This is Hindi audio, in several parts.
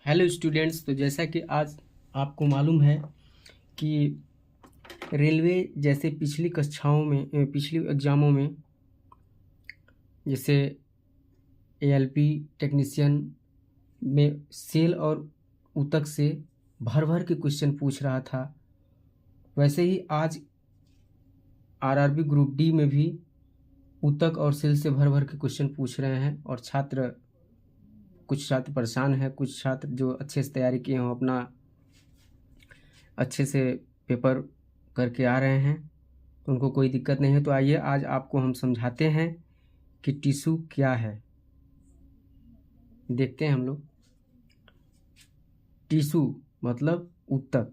Hello students. तो जैसा कि आज आपको मालूम है कि रेलवे जैसे पिछली कक्षाओं में पिछली एग्ज़ामों में जैसे एएलपी टेक्नीशियन में सेल और ऊतक से भर भर के क्वेश्चन पूछ रहा था, वैसे ही आज आरआरबी ग्रुप डी में भी ऊतक और सेल से भर भर के क्वेश्चन पूछ रहे हैं। और कुछ छात्र परेशान हैं, कुछ छात्र जो अच्छे से तैयारी किए हों अपना अच्छे से पेपर करके आ रहे हैं, तो उनको कोई दिक्कत नहीं है। तो आइए आज आपको हम समझाते हैं कि टिश्यू क्या है। देखते हैं हम लोग। टिश्यू मतलब ऊतक।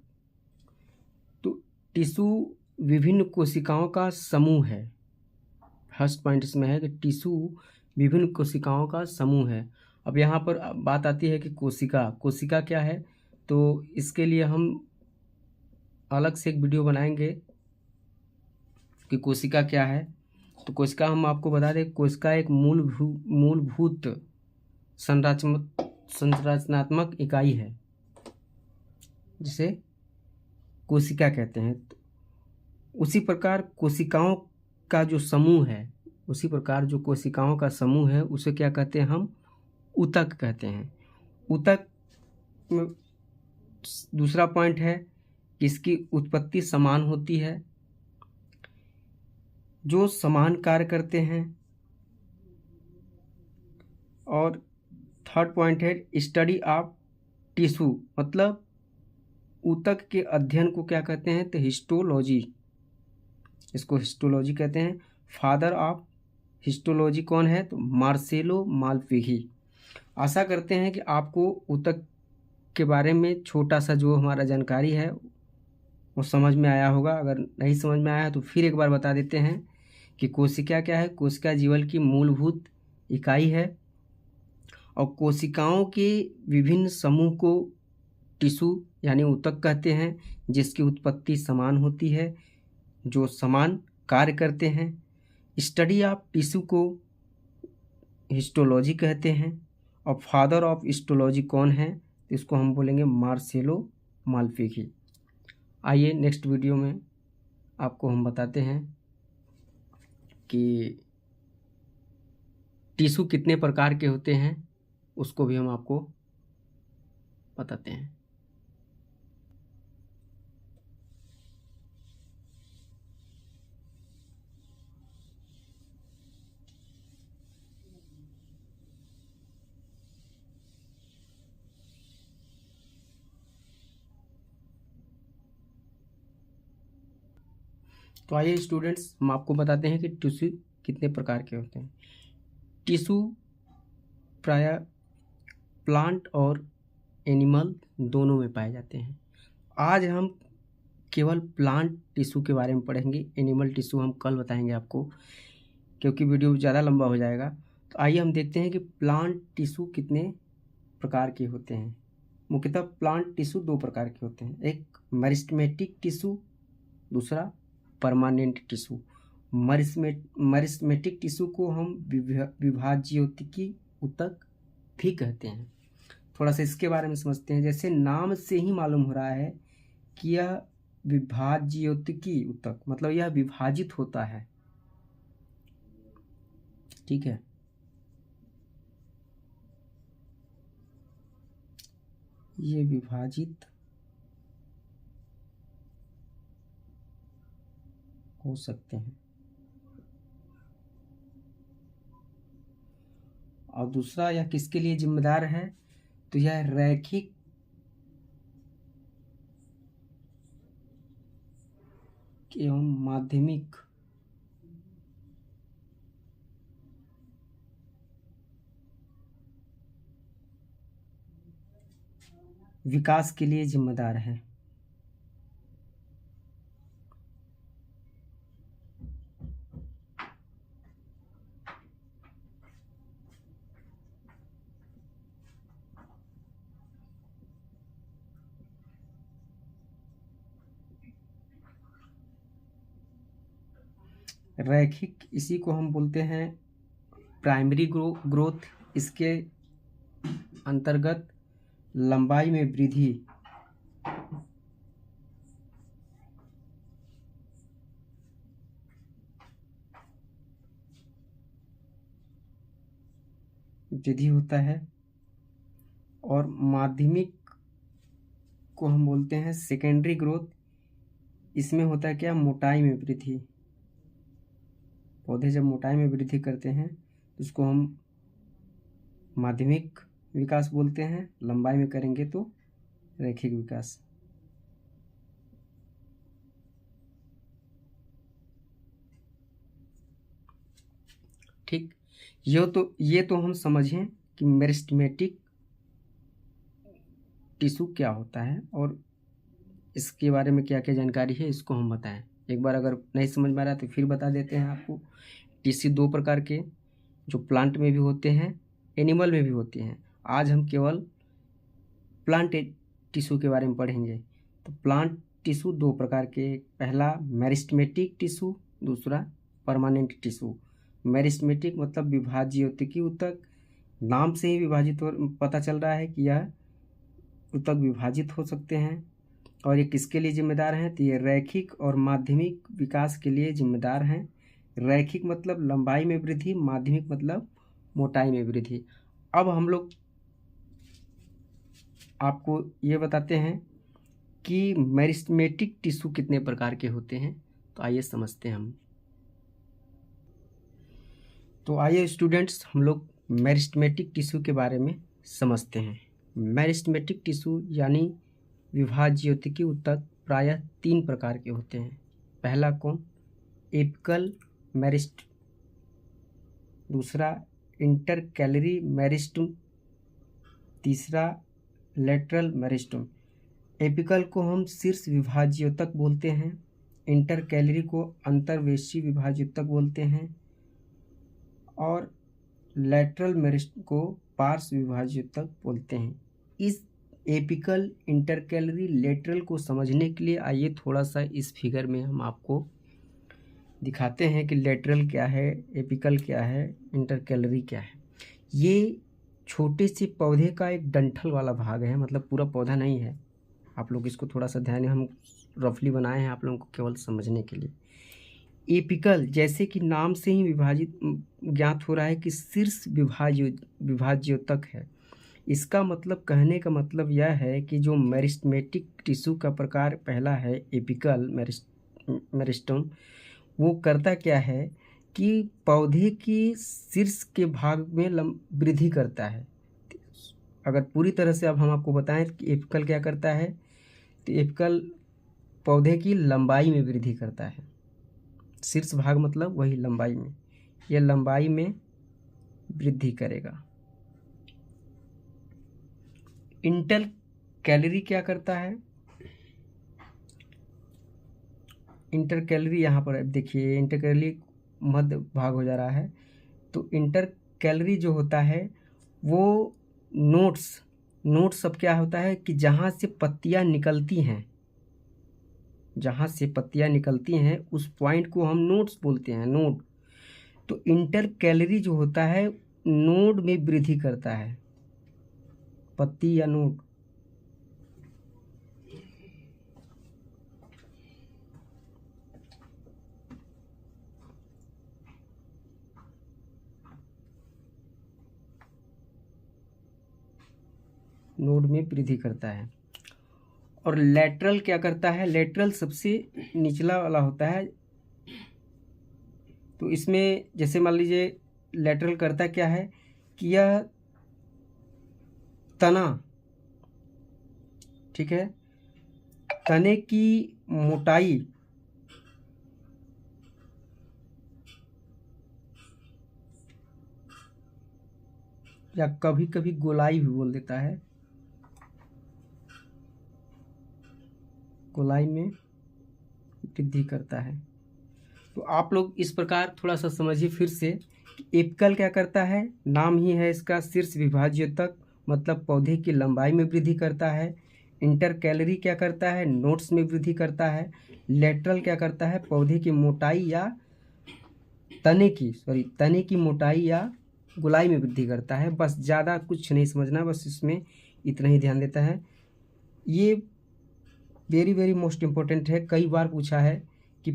तो टिश्यू विभिन्न कोशिकाओं का समूह है। फर्स्ट पॉइंट इसमें है कि टिश्यू विभिन्न कोशिकाओं का समूह है। अब यहाँ पर बात आती है कि कोशिका क्या है। तो इसके लिए हम अलग से एक वीडियो बनाएंगे कि कोशिका क्या है। तो कोशिका हम आपको बता दें, कोशिका एक मूलभूत संरचनात्मक इकाई है जिसे कोशिका कहते हैं। तो उसी प्रकार कोशिकाओं का जो समूह है उसे क्या कहते हैं, हम ऊतक कहते हैं। ऊतक में दूसरा पॉइंट है कि इसकी उत्पत्ति समान होती है, जो समान कार्य करते हैं। और थर्ड पॉइंट है स्टडी ऑफ टिश्यू, मतलब ऊतक के अध्ययन को क्या कहते हैं, तो हिस्टोलॉजी। इसको हिस्टोलॉजी कहते हैं। फादर ऑफ हिस्टोलॉजी कौन है, तो मार्सेलो मालपिघी। आशा करते हैं कि आपको ऊतक के बारे में छोटा सा जो हमारा जानकारी है वो समझ में आया होगा। अगर नहीं समझ में आया तो फिर एक बार बता देते हैं कि कोशिका क्या है। कोशिका जीवन की मूलभूत इकाई है और कोशिकाओं के विभिन्न समूह को टिश्यू यानी ऊतक कहते हैं, जिसकी उत्पत्ति समान होती है, जो समान कार्य करते हैं। स्टडी ऑफ टिश्यू को हिस्टोलॉजी कहते हैं। और फादर ऑफ हिस्टोलॉजी कौन है, तो इसको हम बोलेंगे मार्सेलो मालपिघी। आइए नेक्स्ट वीडियो में आपको हम बताते हैं कि टिश्यू कितने प्रकार के होते हैं, उसको भी हम आपको बताते हैं। तो आइए स्टूडेंट्स, हम आपको बताते हैं कि टिश्यू कितने प्रकार के होते हैं। टिश्यू प्रायः प्लांट और एनिमल दोनों में पाए जाते हैं। आज हम केवल प्लांट टिश्यू के बारे में पढ़ेंगे, एनिमल टिश्यू हम कल बताएंगे आपको, क्योंकि वीडियो ज़्यादा लंबा हो जाएगा। तो आइए हम देखते हैं कि प्लांट टिश्यू कितने प्रकार के होते हैं। मुख्यतः प्लांट टिश्यू दो प्रकार के होते हैं, एक मेरिस्टेमेटिक टिश्यू, दूसरा परमानेंट टिश्यू। मेरिस्टेमेटिक टिश्यू को हम विभाज्योतिकी ऊतक भी कहते हैं। थोड़ा सा इसके बारे में समझते हैं। जैसे नाम से ही मालूम हो रहा है कि यह विभाज्योतिकी ऊतक, मतलब यह विभाजित होता है। ठीक है, ये विभाजित हो सकते हैं। और दूसरा यह किसके लिए जिम्मेदार है, तो यह रैखिक एवं माध्यमिक विकास के लिए जिम्मेदार है। रैखिक, इसी को हम बोलते हैं प्राइमरी ग्रोथ। इसके अंतर्गत लंबाई में वृद्धि होता है, और माध्यमिक को हम बोलते हैं सेकेंडरी ग्रोथ। इसमें होता है क्या, मोटाई में वृद्धि। पौधे जब मोटाई में वृद्धि करते हैं तो उसको हम माध्यमिक विकास बोलते हैं, लंबाई में करेंगे तो रैखिक विकास। ठीक, ये तो हम समझें कि मेरिस्टेमेटिक टिश्यू क्या होता है और इसके बारे में क्या क्या जानकारी है, इसको हम बताएं। एक बार अगर नहीं समझ में आ रहा तो फिर बता देते हैं आपको। टिश्यू दो प्रकार के, जो प्लांट में भी होते हैं, एनिमल में भी होते हैं। आज हम केवल प्लांट टिश्यू के बारे में पढ़ेंगे। तो प्लांट टिश्यू दो प्रकार के, पहला मेरिस्टेमेटिक टिश्यू, दूसरा परमानेंट टिश्यू। मेरिस्टेमेटिक मतलब विभाज्य ऊतकी ऊतक, नाम से ही विभाजित पता चल रहा है कि यह ऊतक विभाजित हो सकते हैं। और ये किसके लिए जिम्मेदार हैं, तो ये रैखिक और माध्यमिक विकास के लिए जिम्मेदार हैं। रैखिक मतलब लंबाई में वृद्धि, माध्यमिक मतलब मोटाई में वृद्धि। अब हम लोग आपको ये बताते हैं कि मेरिस्टेमेटिक टिश्यू कितने प्रकार के होते हैं। तो आइए समझते हैं हम। तो आइए स्टूडेंट्स, हम लोग मेरिस्टेमेटिक टिश्यू के बारे में समझते हैं। मेरिस्टेमेटिक टिश्यू यानी विभाज्य ऊतकी ऊतक प्रायः तीन प्रकार के होते हैं। पहला कौन, एपिकल मेरिस्टम, दूसरा इंटरकैलरी मेरिस्टम, तीसरा लेटरल मेरिस्टम। एपिकल को हम शीर्ष विभाज्य ऊतक बोलते हैं, इंटरकैलरी को अंतर्वेशी विभाज्य ऊतक बोलते हैं, और लेटरल मेरिस्टम को पार्श्व विभाज्य ऊतक बोलते हैं। इस एपिकल, इंटरकैलरी, लेटरल को समझने के लिए आइए थोड़ा सा इस फिगर में हम आपको दिखाते हैं कि लेटरल क्या है, एपिकल क्या है, इंटरकैलरी क्या है। ये छोटे से पौधे का एक डंठल वाला भाग है, मतलब पूरा पौधा नहीं है। आप लोग इसको थोड़ा सा ध्यान, हम रफली बनाए हैं आप लोगों को केवल समझने के लिए। एपिकल जैसे कि नाम से ही विभाजित ज्ञात हो रहा है कि शीर्ष विभाज्य ऊतक है। इसका मतलब, कहने का मतलब यह है कि जो मेरिस्टेमेटिक टिश्यू का प्रकार पहला है एपिकल मेरिस्टम, वो करता क्या है कि पौधे की शीर्ष के भाग में वृद्धि करता है। अगर पूरी तरह से अब हम आपको बताएं कि एपिकल क्या करता है, तो एपिकल पौधे की लंबाई में वृद्धि करता है। शीर्ष भाग मतलब वही लंबाई में, यह लंबाई में वृद्धि करेगा। इंटरकैलरी क्या करता है, इंटरकैलरी यहाँ पर देखिए, इंटरकैलरी मध्य भाग हो जा रहा है। तो इंटरकैलरी जो होता है वो नोट्स अब क्या होता है कि जहाँ से पत्तियाँ निकलती हैं, जहाँ से पत्तियाँ निकलती हैं उस पॉइंट को हम नोड्स बोलते हैं, नोड। तो इंटरकैलरी जो होता है नोड में वृद्धि करता है, पत्ती या नोड। नोड में वृद्धि करता है। और लेटरल क्या करता है, लेटरल सबसे निचला वाला होता है। तो इसमें जैसे मान लीजिए लेटरल करता क्या है कि यह तना, ठीक है, तने की मोटाई या कभी कभी गोलाई भी बोल देता है, गोलाई में वृद्धि करता है। तो आप लोग इस प्रकार थोड़ा सा समझिए फिर से। एपिकल क्या करता है, नाम ही है इसका, शीर्ष विभाज्य तक, मतलब पौधे की लंबाई में वृद्धि करता है। इंटरकैलरी क्या करता है, नोट्स में वृद्धि करता है। लेटरल क्या करता है, पौधे की मोटाई या तने की मोटाई या गोलाई में वृद्धि करता है। बस ज़्यादा कुछ नहीं समझना, बस इसमें इतना ही ध्यान देता है। ये वेरी वेरी मोस्ट इम्पोर्टेंट है, कई बार पूछा है कि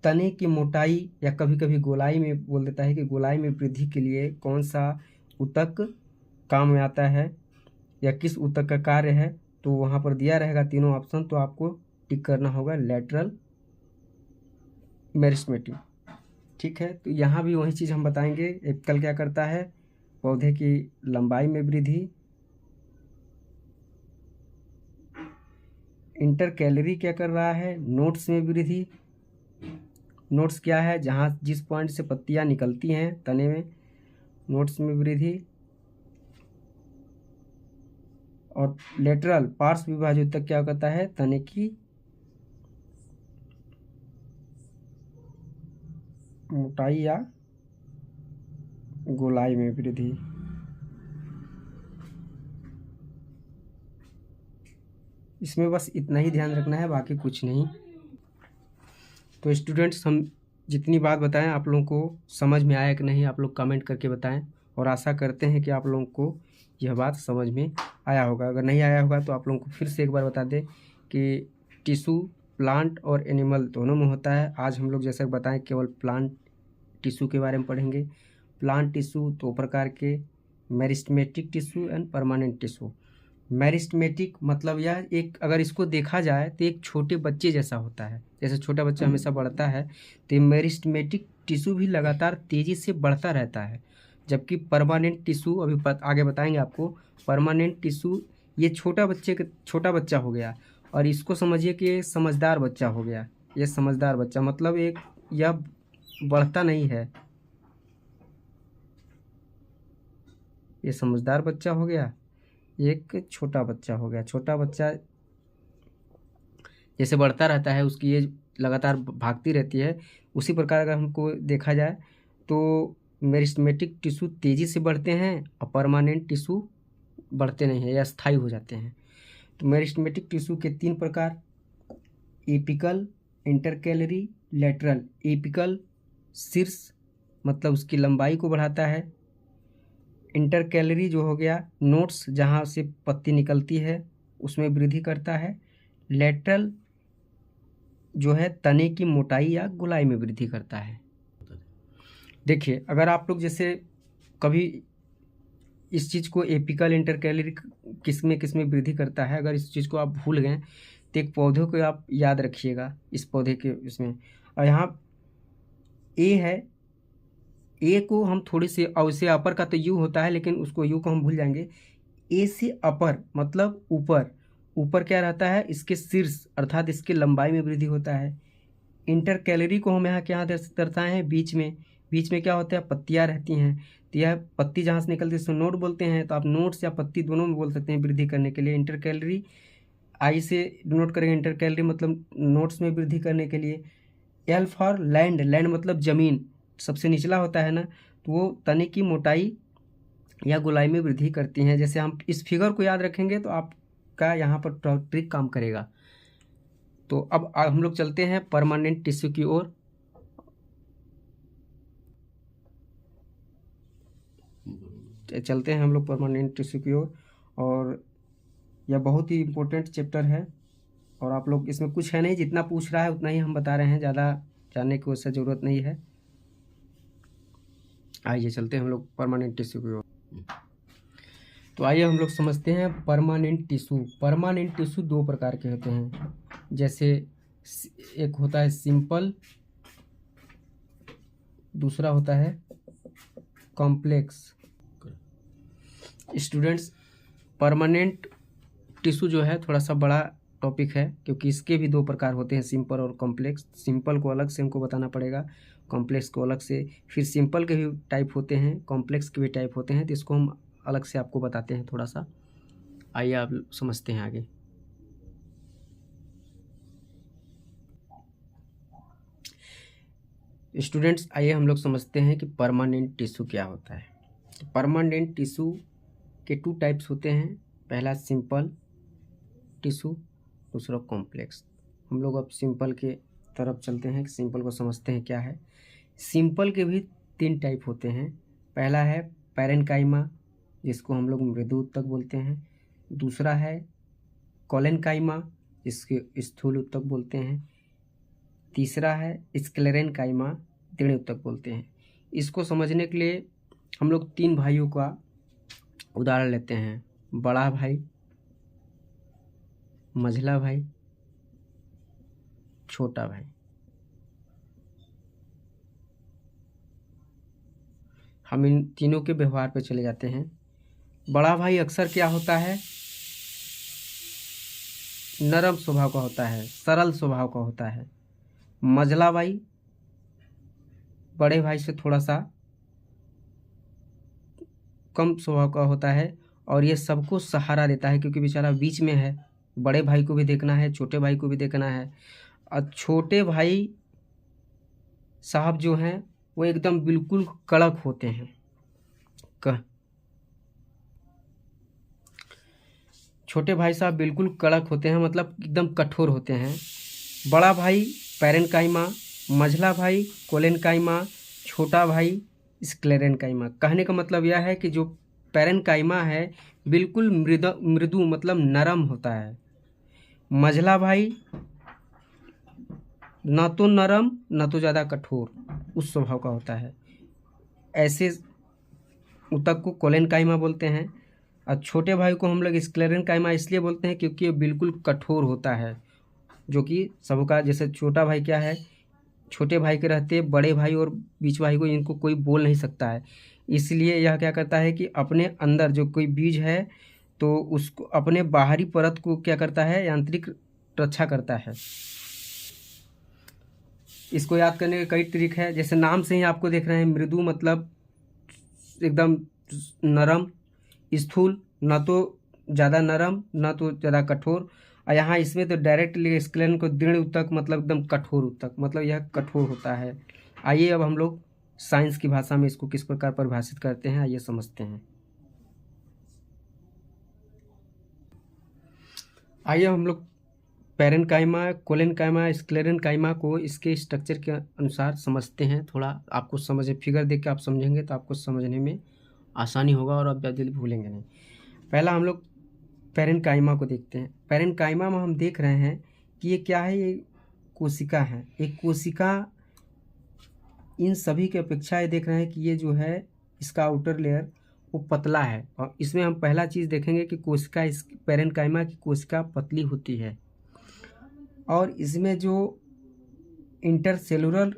तने की मोटाई या कभी कभी गोलाई में बोल देता है कि गोलाई में वृद्धि के लिए कौन सा ऊतक काम में आता है या किस ऊतक का कार्य है। तो वहाँ पर दिया रहेगा तीनों ऑप्शन, तो आपको टिक करना होगा लैटरल मेरिस्टेमेटिक। ठीक है, तो यहाँ भी वही चीज़ हम बताएंगे। एपिकल क्या करता है, पौधे की लंबाई में वृद्धि। इंटरकैलरी क्या कर रहा है, नोड्स में वृद्धि। नोड्स क्या है, जहाँ जिस पॉइंट से पत्तियाँ निकलती हैं तने में, नोड्स में वृद्धि। और लेटरल पार्श्व विभाज्य ऊतक क्या करता है, तने की मोटाई या गोलाई में वृद्धि। इसमें बस इतना ही ध्यान रखना है, बाकी कुछ नहीं। तो स्टूडेंट्स, हम जितनी बात बताएं आप लोगों को समझ में आया कि नहीं, आप लोग कमेंट करके बताएं, और आशा करते हैं कि आप लोगों को यह बात समझ में आया होगा। अगर नहीं आया होगा तो आप लोगों को फिर से एक बार बता दें कि टिश्यू प्लांट और एनिमल दोनों में होता है। आज हम लोग जैसा बताएं केवल प्लांट टिश्यू के बारे में पढ़ेंगे। प्लांट टिश्यू दो प्रकार के, meristematic tissue and permanent tissue. Meristematic मतलब यह एक, अगर इसको देखा जाए तो एक छोटे बच्चे जैसा होता है। जैसे छोटा बच्चा हमेशा बढ़ता है, तो मेरिस्टेमेटिक टिश्यू भी लगातार तेज़ी से बढ़ता रहता है। जबकि परमानेंट टिश्यू, अभी आगे बताएंगे आपको, परमानेंट टिश्यू ये छोटा बच्चा हो गया, और इसको समझिए कि ये समझदार बच्चा हो गया। ये समझदार बच्चा मतलब एक, यह बढ़ता नहीं है, ये समझदार बच्चा हो गया, एक छोटा बच्चा हो गया। छोटा बच्चा जैसे बढ़ता रहता है, उसकी एज लगातार भागती रहती है, उसी प्रकार अगर हमको देखा जाए तो मेरिस्टेमेटिक टिश्यू तेज़ी से बढ़ते हैं और परमानेंट टिश्यू बढ़ते नहीं हैं या स्थायी हो जाते हैं। तो मेरिस्टेमेटिक टिश्यू के 3 प्रकार, एपिकल, इंटरकैलरी, लेटरल। एपिकल शीर्ष मतलब उसकी लंबाई को बढ़ाता है। इंटरकैलरी जो हो गया नोड्स, जहाँ से पत्ती निकलती है उसमें वृद्धि करता है। लेटरल जो है तने की मोटाई या गोलाई में वृद्धि करता है। देखिए, अगर आप लोग जैसे कभी इस चीज़ को एपिकल इंटरकैलरी किस में वृद्धि करता है, अगर इस चीज़ को आप भूल गए तो एक पौधे को आप याद रखिएगा, इस पौधे के इसमें, और यहाँ ए है, ए को हम थोड़ी सी, और से अपर का तो यू होता है, लेकिन उसको यू को हम भूल जाएंगे। ए से अपर मतलब ऊपर, ऊपर क्या रहता है, इसके शीर्ष अर्थात इसके लंबाई में वृद्धि होता है। इंटरकैलरी को हम यहाँ क्या दर्शाए हैं, बीच में क्या होता है, पत्तियाँ रहती हैं। तो यह पत्ती जहाँ से निकलती है इसको नोड बोलते हैं। तो आप नोड्स या पत्ती दोनों में बोल सकते हैं वृद्धि करने के लिए। इंटरकैलरी आई से डिनोट करेंगे, इंटरकैलरी मतलब नोड्स में वृद्धि करने के लिए। एल फॉर लैंड, लैंड मतलब ज़मीन, सबसे निचला होता है ना, तो वो तने की मोटाई या गोलाई में वृद्धि करती हैं। जैसे हम इस फिगर को याद रखेंगे तो आपका यहाँ पर ट्रिक काम करेगा। तो अब हम लोग चलते हैं परमानेंट टिश्यू की ओर। चलते हैं हम लोग परमानेंट टिश्यू की ओर, और यह बहुत ही इम्पोर्टेंट चैप्टर है, और आप लोग इसमें कुछ है नहीं, जितना पूछ रहा है उतना ही हम बता रहे हैं, ज़्यादा जानने की उससे ज़रूरत नहीं है। आइए चलते हैं हम लोग परमानेंट टिश्यू की ओर। तो आइए हम लोग समझते हैं परमानेंट टिश्यू। परमानेंट टिश्यू 2 प्रकार के होते हैं, जैसे एक होता है सिंपल, दूसरा होता है कॉम्प्लेक्स। स्टूडेंट्स, परमानेंट टिश्यू जो है थोड़ा सा बड़ा टॉपिक है, क्योंकि इसके भी 2 प्रकार होते हैं, सिंपल और कॉम्प्लेक्स। सिंपल को अलग से हमको बताना पड़ेगा, कॉम्प्लेक्स को अलग से। फिर सिंपल के भी टाइप होते हैं, कॉम्प्लेक्स के भी टाइप होते हैं, तो इसको हम अलग से आपको बताते हैं थोड़ा सा। आइए आप समझते हैं आगे। स्टूडेंट्स, आइए हम लोग समझते हैं कि परमानेंट टिश्यू क्या होता है। तो परमानेंट टिश्यू के 2 टाइप्स होते हैं, पहला सिंपल टिश्यू, दूसरा कॉम्प्लेक्स। हम लोग अब सिंपल के तरफ चलते हैं, सिंपल को समझते हैं क्या है। सिंपल के भी 3 टाइप होते हैं। पहला है पैरेन्काइमा, जिसको हम लोग मृदु ऊतक बोलते हैं। दूसरा है कोलेनकाइमा, इसके स्थूल ऊतक बोलते हैं। तीसरा है स्क्लेरेनकाइमा, तीव्र ऊतक बोलते हैं। इसको समझने के लिए हम लोग 3 भाइयों का उदाहरण लेते हैं, बड़ा भाई, मझला भाई, छोटा भाई। हम इन तीनों के व्यवहार पे चले जाते हैं। बड़ा भाई अक्सर क्या होता है, नरम स्वभाव का होता है, सरल स्वभाव का होता है। मझला भाई बड़े भाई से थोड़ा सा कम स्वभाव का होता है और ये सबको सहारा देता है, क्योंकि बेचारा बीच में है, बड़े भाई को भी देखना है, छोटे भाई को भी देखना है। और छोटे भाई साहब जो हैं वो एकदम बिल्कुल कड़क होते हैं। छोटे भाई साहब बिल्कुल कड़क होते हैं, मतलब एकदम कठोर होते हैं। बड़ा भाई पैरेन्काइमा, मझला भाई कोलेनकाइमा, छोटा भाई स्क्लेरेनकाइमा। कहने का मतलब यह है कि जो पैरेन्काइमा है बिल्कुल मृदु मतलब नरम होता है। मझला भाई न तो नरम न तो ज़्यादा कठोर, उस स्वभाव का होता है। ऐसे ऊतक को कोलेनकाइमा बोलते हैं। और छोटे भाई को हम लोग स्क्लेरेनकाइमा इसलिए बोलते हैं क्योंकि ये बिल्कुल कठोर होता है, जो कि सबका, जैसे छोटा भाई क्या है, छोटे भाई के रहते बड़े भाई और बीच भाई को इनको कोई बोल नहीं सकता है। इसलिए यह क्या करता है कि अपने अंदर जो कोई बीज है तो उसको अपने बाहरी परत को क्या करता है, यांत्रिक रक्षा करता है। इसको याद करने के कई ट्रिक है, जैसे नाम से ही आपको देख रहे हैं, मृदु मतलब एकदम नरम, स्थूल न तो ज़्यादा नरम न तो ज़्यादा कठोर। और यहाँ इसमें तो डायरेक्टली स्क्लेरन को दृढ़ ऊतक मतलब एकदम कठोर ऊतक, मतलब यह कठोर होता है। आइए अब हम लोग साइंस की भाषा में इसको किस प्रकार परिभाषित करते हैं, आइए समझते हैं। आइए हम लोग पैरेन्काइमा, कोलेनकाइमा, स्क्लेरेनकाइमा को इसके स्ट्रक्चर के अनुसार समझते हैं। थोड़ा आपको समझे, फिगर देख के आप समझेंगे तो आपको समझने में आसानी होगा और आप जल्दी भूलेंगे नहीं। पहला हम लोग पैरेन्काइमा को देखते हैं। पैरेन्काइमा में हम देख रहे हैं कि ये क्या है, ये कोशिका है। एक कोशिका इन सभी की अपेक्षा ये देख रहे हैं कि ये जो है इसका आउटर लेयर वो पतला है। और इसमें हम पहला चीज़ देखेंगे कि कोशिका, इस पैरेन्काइमा की कोशिका पतली होती है और इसमें जो इंटरसेलुलर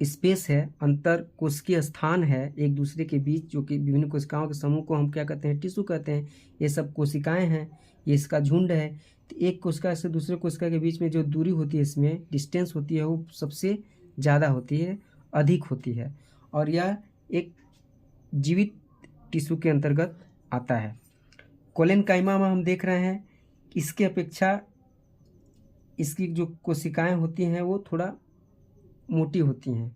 स्पेस है, अंतर कोशिकीय स्थान है एक दूसरे के बीच, जो कि विभिन्न कोशिकाओं के समूह को हम क्या कहते हैं, टिश्यू कहते हैं। ये सब कोशिकाएं हैं, ये इसका झुंड है। तो एक कोशिका से दूसरे कोशिका के बीच में जो दूरी होती है, इसमें डिस्टेंस होती है, वो सबसे ज़्यादा होती है, अधिक होती है। और यह एक जीवित टिश्यू के अंतर्गत आता है। कोलेनकाइमा में हम देख रहे हैं इसके अपेक्षा इसकी जो कोशिकाएं होती हैं वो थोड़ा मोटी होती हैं,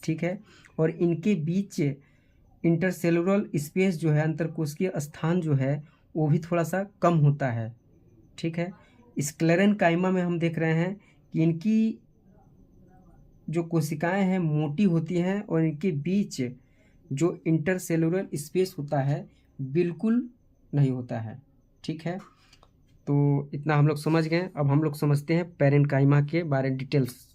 ठीक है। और इनके बीच इंटरसेलुलर स्पेस जो है, अंतरकोशिकीय स्थान जो है, वो भी थोड़ा सा कम होता है, ठीक है। स्क्लेरेनकाइमा में हम देख रहे हैं कि इनकी जो कोशिकाएं हैं मोटी होती हैं और इनके बीच जो इंटरसेलुलर स्पेस होता है बिल्कुल नहीं होता है, ठीक है। तो इतना हम लोग समझ गए। अब हम लोग समझते हैं पैरेन्काइमा के बारे में डिटेल्स।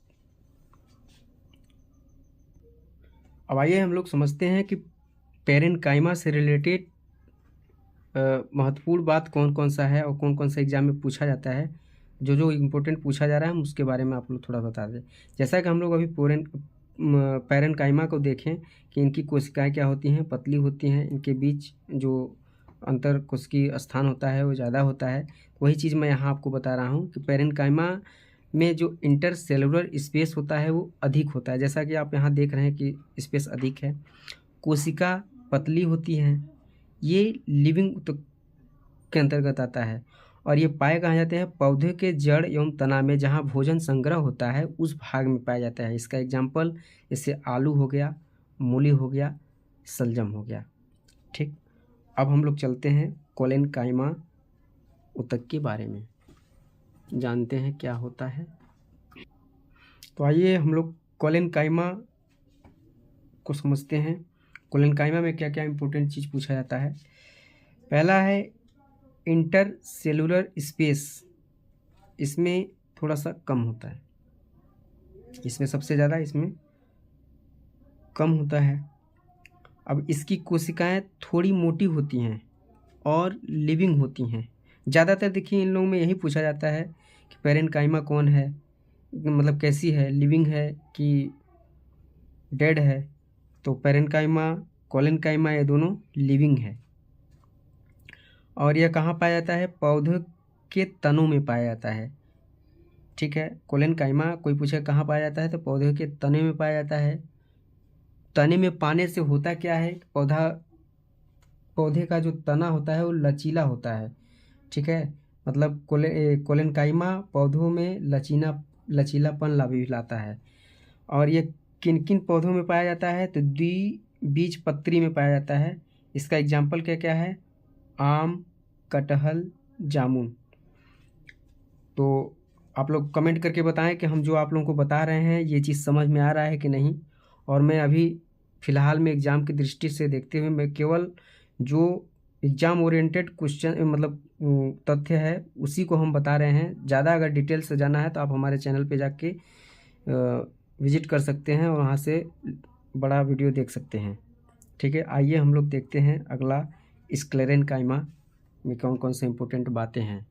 अब आइए हम लोग समझते हैं कि पैरेन्काइमा से रिलेटेड महत्वपूर्ण बात कौन कौन सा है और कौन कौन सा एग्जाम में पूछा जाता है। जो जो इम्पोर्टेंट पूछा जा रहा है हम उसके बारे में आप लोग थोड़ा बता दें। जैसा कि हम लोग अभी पैरेन्काइमा को देखें कि इनकी कोशिकाएं क्या होती हैं, पतली होती हैं, इनके बीच जो अंतर कोशिकीय स्थान होता है वो ज़्यादा होता है। वही चीज़ मैं यहाँ आपको बता रहा हूँ कि पैरेन्काइमा में जो इंटरसेलुलर स्पेस होता है वो अधिक होता है। जैसा कि आप यहाँ देख रहे हैं कि स्पेस अधिक है, कोशिका पतली होती हैं, ये लिविंग के अंतर्गत आता है। और ये पाए कहाँ जाते हैं, पौधे के जड़ एवं तना में, जहाँ भोजन संग्रह होता है उस भाग में पाया जाता है। इसका एग्जाम्पल जैसे आलू हो गया, मूली हो गया, शलजम हो गया, ठीक। अब हम लोग चलते हैं कोलेनकाइमा ऊतक के बारे में, जानते हैं क्या होता है। तो आइए हम लोग कोलेनकाइमा को समझते हैं। कोलेनकाइमा में क्या क्या इम्पोर्टेंट चीज़ पूछा जाता है। पहला है इंटर सेलुलर स्पेस इसमें थोड़ा सा कम होता है, इसमें सबसे ज़्यादा इसमें कम होता है। अब इसकी कोशिकाएं थोड़ी मोटी होती हैं और लिविंग होती हैं। ज़्यादातर देखिए इन लोगों में यही पूछा जाता है कि पेरेन्काइमा कौन है, मतलब कैसी है, लिविंग है कि डेड है। तो पेरेन्काइमा, कोलेनकाइमा ये दोनों लिविंग है। और यह कहाँ पाया जाता है? पौधों के तनों में पाया जाता है। ठीक है, कोलेनकाइमा कोई पूछे कहाँ पाया जाता है तो पौधे के तने में पाया जाता है। तने में पाने से होता क्या है, पौधे का जो तना होता है वो लचीला होता है। ठीक है, मतलब कोलेनकाइमा पौधों में लचीलापन लाता है। और ये किन किन पौधों में पाया जाता है तो द्विबीजपत्री में पाया जाता है। इसका एग्जाम्पल क्या क्या है? आम, कटहल, जामुन। तो आप लोग कमेंट करके बताएं कि हम जो आप लोगों को बता रहे हैं ये चीज़ समझ में आ रहा है कि नहीं। और मैं अभी फ़िलहाल में एग्ज़ाम की दृष्टि से देखते हुए मैं केवल जो एग्ज़ाम ओरिएंटेड क्वेश्चन मतलब तथ्य है उसी को हम बता रहे हैं। ज़्यादा अगर डिटेल से जाना है तो आप हमारे चैनल पे जाके विज़िट कर सकते हैं और वहाँ से बड़ा वीडियो देख सकते हैं। ठीक है, आइए हम लोग देखते हैं अगला स्क्लेरेनकाइमा में कौन कौन से इम्पोर्टेंट बातें हैं।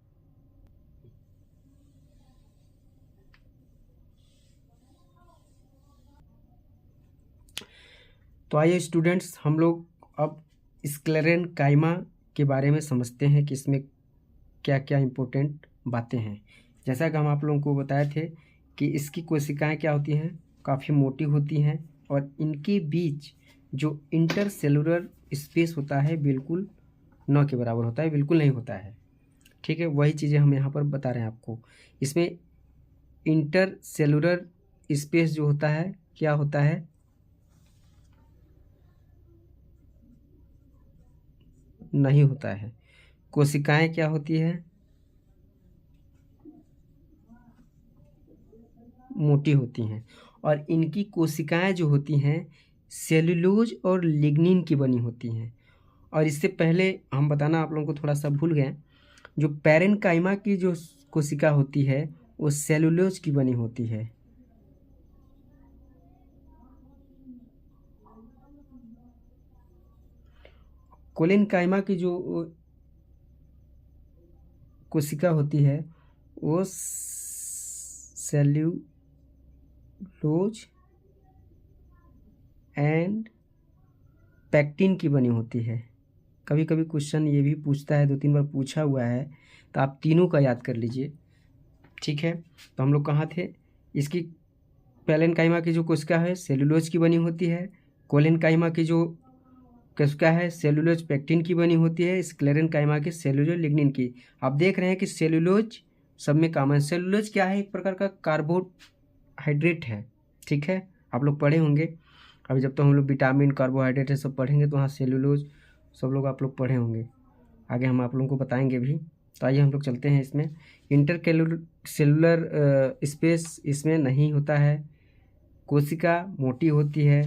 तो आइए स्टूडेंट्स हम लोग अब स्क्लेरेनकाइमा के बारे में समझते हैं कि इसमें क्या क्या इम्पोर्टेंट बातें हैं। जैसा कि हम आप लोगों को बताए थे कि इसकी कोशिकाएं क्या होती हैं, काफ़ी मोटी होती हैं और इनके बीच जो इंटरसेलुलर स्पेस होता है बिल्कुल न के बराबर होता है, बिल्कुल नहीं होता है। ठीक है, वही चीज़ें हम यहाँ पर बता रहे हैं आपको। इसमें इंटरसेलुलर स्पेस जो होता है क्या होता है, नहीं होता है। कोशिकाएं क्या होती है, मोटी होती हैं। और इनकी कोशिकाएं जो होती हैं सेलुलोज और लिग्निन की बनी होती हैं। और इससे पहले हम बताना आप लोगों को थोड़ा सा भूल गए, जो पेरेन्काइमा की जो कोशिका होती है वो सेलुलोज की बनी होती है। कोलेनकाइमा की जो कोशिका होती है वो सेल्यूलोज एंड पैक्टिन की बनी होती है। कभी कभी क्वेश्चन ये भी पूछता है, 2-3 बार पूछा हुआ है, तो आप तीनों का याद कर लीजिए। ठीक है, तो हम लोग कहाँ थे? इसकी पेरेन्काइमा की जो कोशिका है सेलुलोज की बनी होती है। कोलेनकाइमा की जो कोशिका है सेलुलोज पैक्टिन की बनी होती है। स्क्लेरेनकाइमा की सेलुलोज लिग्निन की। आप देख रहे हैं कि सेलुलोज सब में कॉमन। सेलुलोज क्या है? एक प्रकार का कार्बोहाइड्रेट है। ठीक है, आप लोग पढ़े होंगे अभी, जब तो हम लोग विटामिन, कार्बोहाइड्रेट है सब पढ़ेंगे तो वहाँ सेलुलोज सब लोग आप लोग पढ़े होंगे। आगे हम आप लोगों को बताएंगे भी। तो आइए हम लोग चलते हैं इसमें। सेलुलर स्पेस इसमें नहीं होता है। कोशिका मोटी होती है।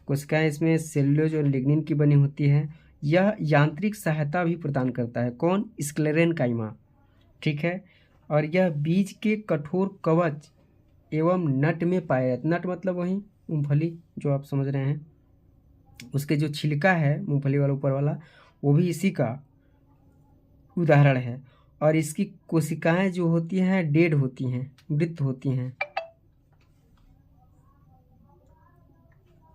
कोशिकाएं इसमें सेलुलोज और लिग्निन की बनी होती है। यह यांत्रिक सहायता भी प्रदान करता है। कौन? स्क्लेरेनकाइमा। ठीक है, और यह बीज के कठोर कवच एवं नट में पाया जाता है। नट मतलब वही मूंगफली जो आप समझ रहे हैं, उसके जो छिलका है मूंगफली वाला ऊपर वाला, वो भी इसी का उदाहरण है। और इसकी कोशिकाएं जो होती हैं डेड होती हैं, मृत होती हैं।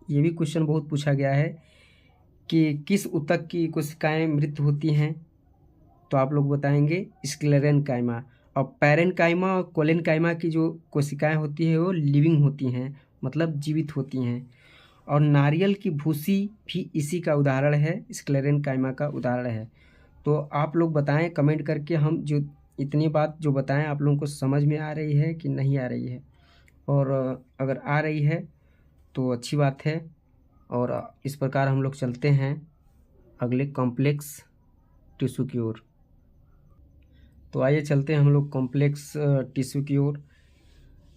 ये भी क्वेश्चन बहुत पूछा गया है कि किस ऊतक की कोशिकाएं मृत होती हैं, तो आप लोग बताएंगे स्क्लेरेनकाइमा। और पेरेन्काइमा और कोलेनकाइमा की जो कोशिकाएं होती है वो लिविंग होती हैं, मतलब जीवित होती हैं। और नारियल की भूसी भी इसी का उदाहरण है, स्क्लेरेनकाइमा का उदाहरण है। तो आप लोग बताएं कमेंट करके, हम जो इतनी बात जो बताएं आप लोगों को समझ में आ रही है कि नहीं आ रही है। और अगर आ रही है तो अच्छी बात है। और इस प्रकार हम लोग चलते हैं अगले कॉम्प्लेक्स टिश्यू की ओर। तो आइए चलते हैं हम लोग कॉम्प्लेक्स टिश्यू की ओर।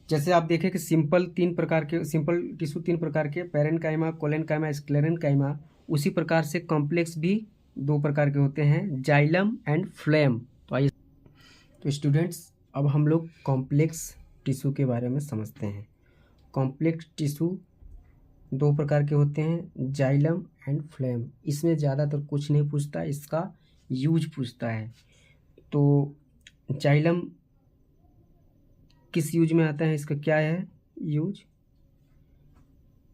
जैसे आप देखें कि सिंपल टिश्यू तीन प्रकार के, पेरेन्काइमा, कोलेनकाइमा, स्क्लेरेनकाइमा। उसी प्रकार से कॉम्प्लेक्स भी दो प्रकार के होते हैं, जाइलम एंड फ्लोएम। तो आइए, तो स्टूडेंट्स अब हम लोग कॉम्प्लेक्स टिश्यू के बारे में समझते हैं। कॉम्प्लेक्स टिश्यू दो प्रकार के होते हैं, जाइलम एंड फ्लोएम। इसमें ज़्यादातर कुछ नहीं पूछता, इसका यूज पूछता है। तो जाइलम किस यूज में आता है, इसका क्या है यूज?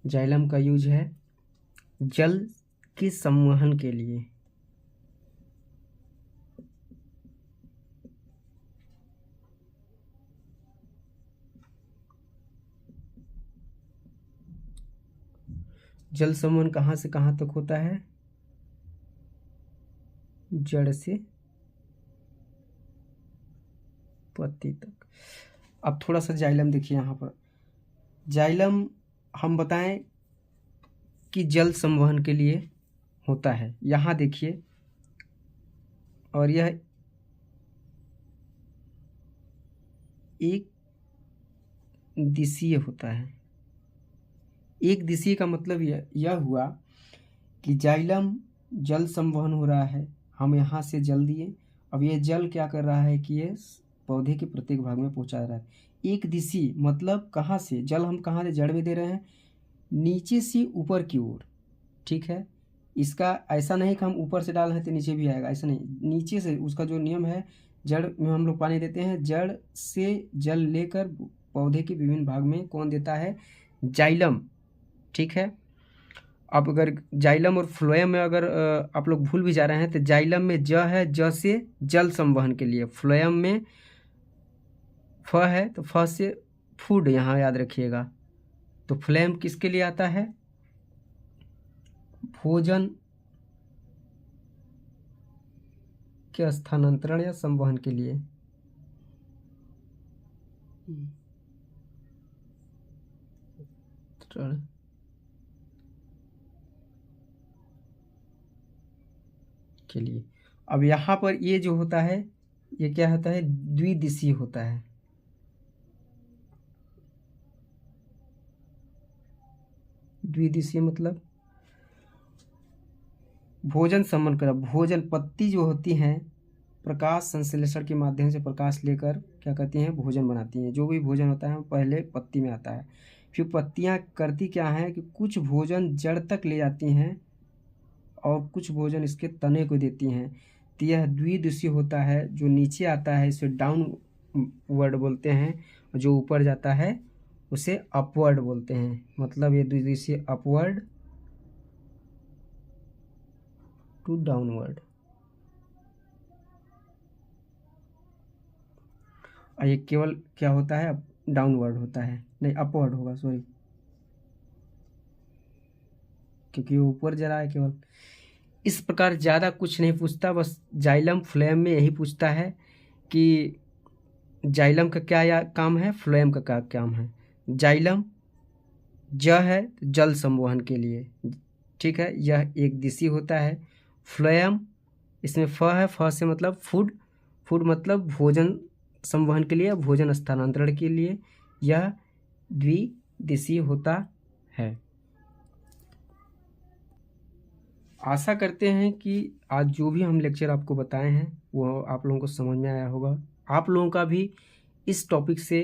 जाइलम का यूज है जल के संवहन के लिए। जल संवहन कहाँ से कहाँ तक होता है? जड़ से पत्ती तक। अब थोड़ा सा जाइलम देखिए यहाँ पर। जाइलम हम बताएं कि जल संवहन के लिए होता है, यहाँ देखिए, और यह एक दिशीय होता है। एक दिशीय का मतलब यह हुआ कि जाइलम जल संवहन हो रहा है, हम यहाँ से जल दिए, अब ये जल क्या कर रहा है कि ये पौधे के प्रत्येक भाग में पहुँचा रहा है। एक दिशीय मतलब कहाँ से जल हम कहाँ से जड़ में दे रहे हैं, नीचे से ऊपर की ओर, ठीक है। इसका ऐसा नहीं कि हम ऊपर से डाल रहे हैं तो नीचे भी आएगा, ऐसा नहीं, नीचे से। उसका जो नियम है, जड़ में हम लोग पानी देते हैं, जड़ से जल लेकर पौधे के विभिन्न भाग में कौन देता है? जाइलम, ठीक है। अब अगर जाइलम और फ्लोएम में अगर आप लोग भूल भी जा रहे हैं तो जाइलम में ज है, ज से जल संवहन के लिए, फ्लोएम में फ है तो फ से फूड, यहाँ याद रखिएगा। तो फ्लोएम किसके लिए आता है? भोजन के स्थानांतरण या संवहन के लिए। अब यहाँ पर ये जो होता है, ये क्या होता है? द्विदिशीय होता है। द्विदिशीय मतलब भोजन संवहन कर, भोजन, पत्ती जो होती हैं प्रकाश संश्लेषण के माध्यम से प्रकाश लेकर क्या करती हैं? भोजन बनाती हैं। जो भी भोजन होता है पहले पत्ती में आता है, फिर पत्तियां करती क्या हैं कि कुछ भोजन जड़ तक ले जाती हैं और कुछ भोजन इसके तने को देती हैं। तो यह द्विदिशीय होता है। जो नीचे आता है इसे डाउन वर्ड बोलते हैं, और जो ऊपर जाता है उसे अपवर्ड बोलते हैं। मतलब ये द्विदिशीय अपवर्ड टू डाउनवर्ड। और ये केवल क्या होता है? डाउनवर्ड होता है, नहीं अपवर्ड होगा, सॉरी, क्योंकि वो ऊपर जा रहा है केवल। इस प्रकार ज़्यादा कुछ नहीं पूछता, बस जाइलम फ्लोएम में यही पूछता है कि जाइलम का क्या काम है, फ्लोएम का क्या काम है। जाइलम ज है जल संवहन के लिए, ठीक है, यह एक दिशीय होता है। फ्लोएम इसमें फ है, फ से मतलब फूड, फूड मतलब भोजन संवहन के लिए, भोजन स्थानांतरण के लिए, यह द्विदिशीय होता है। आशा करते हैं कि आज जो भी हम लेक्चर आपको बताए हैं वो आप लोगों को समझ में आया होगा। आप लोगों का भी इस टॉपिक से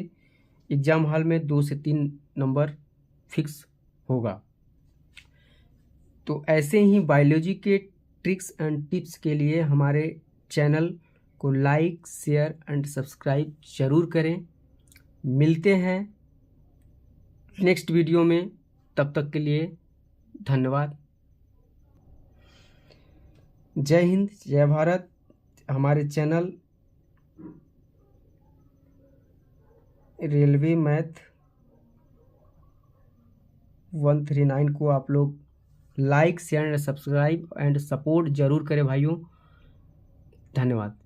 एग्ज़ाम हॉल में 2 से 3 नंबर फिक्स होगा। तो ऐसे ही बायोलॉजी के ट्रिक्स एंड टिप्स के लिए हमारे चैनल को लाइक, शेयर एंड सब्सक्राइब ज़रूर करें। मिलते हैं नेक्स्ट वीडियो में, तब तक के लिए धन्यवाद। जय हिंद, जय भारत। हमारे चैनल रेलवे मैथ 139 को आप लोग like, share and subscribe and support ज़रूर करें भाइयों। धन्यवाद।